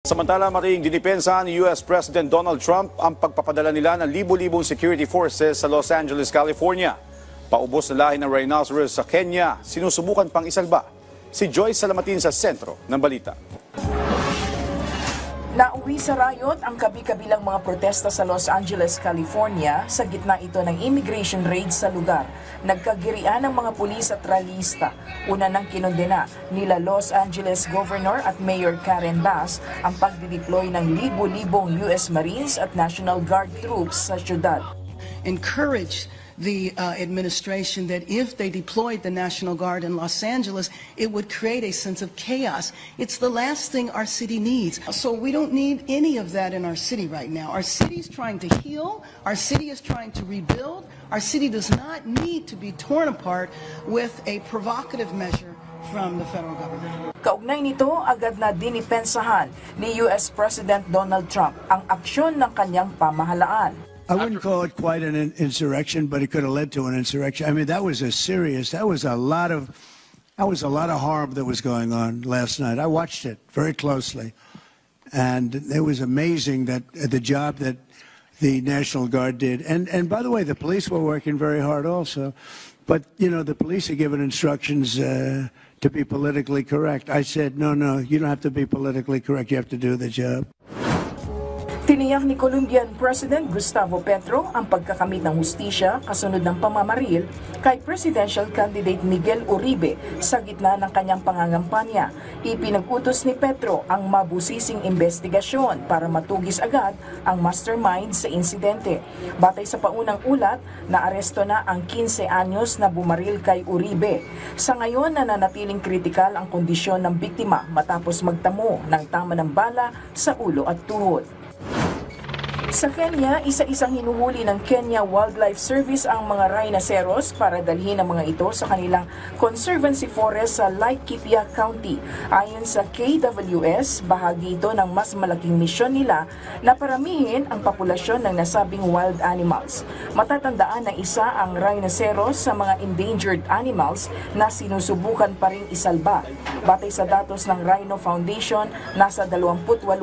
Samantala, maring dinipensa ni US President Donald Trump ang pagpapadala nila ng libu-libong security forces sa Los Angeles, California. Paubos na lahi ng rhinoceros sa Kenya, sinusubukan pang isalba. Si Joyce Salamatin sa sentro ng balita. Nauwi sa riot ang kabi-kabilang mga protesta sa Los Angeles, California sa gitna ito ng immigration raid sa lugar. Nagkagirian ng mga pulis at rallyista. Una nang kinondena nila Los Angeles Governor at Mayor Karen Bass ang pagdideploy ng libo-libong US Marines at National Guard troops sa syudad. Encourage the administration that if they deployed the National Guard in Los Angeles, it would create a sense of chaos. It's the last thing our city needs. So we don't need any of that in our city right now. Our city is trying to heal. Our city is trying to rebuild. Our city does not need to be torn apart with a provocative measure from the federal government. Kaugnay nito, agad na dinipensahan ni US President Donald Trump ang aksyon ng kanyang pamahalaan. I wouldn't call it quite an insurrection, but it could have led to an insurrection. I mean, that was a lot of harm that was going on last night. I watched it very closely, and it was amazing that the job that the National Guard did. And by the way, the police were working very hard also, but you know, the police are given instructions to be politically correct. I said, no, you don't have to be politically correct. You have to do the job. Tiniyak ni Colombian President Gustavo Petro ang pagkakamit ng hustisya kasunod ng pamamaril kay presidential candidate Miguel Uribe sa gitna ng kanyang pangangampanya. Ipinag-utos ni Petro ang mabusising investigasyon para matugis agad ang mastermind sa insidente. Batay sa paunang ulat, naaresto na ang 15 anyos na bumaril kay Uribe. Sa ngayon, nananatiling kritikal ang kondisyon ng biktima matapos magtamo ng tama ng bala sa ulo at tuhod. Sa Kenya, isa-isang hinuhuli ng Kenya Wildlife Service ang mga rhinoceros para dalhin ang mga ito sa kanilang conservancy forest sa Laikipia County. Ayon sa KWS, bahagi ito ng mas malaking misyon nila na paramihin ang populasyon ng nasabing wild animals. Matatandaan na isa ang rhinoceros sa mga endangered animals na sinusubukan pa ring isalba. Batay sa datos ng Rhino Foundation, nasa 28,000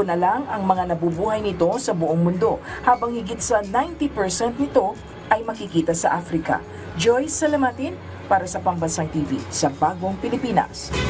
na lang ang mga nabubuhay nito sa buong mundo, habang higit sa 90% nito ay makikita sa Africa. Joyce Salamatin para sa Pambansang TV sa Bagong Pilipinas.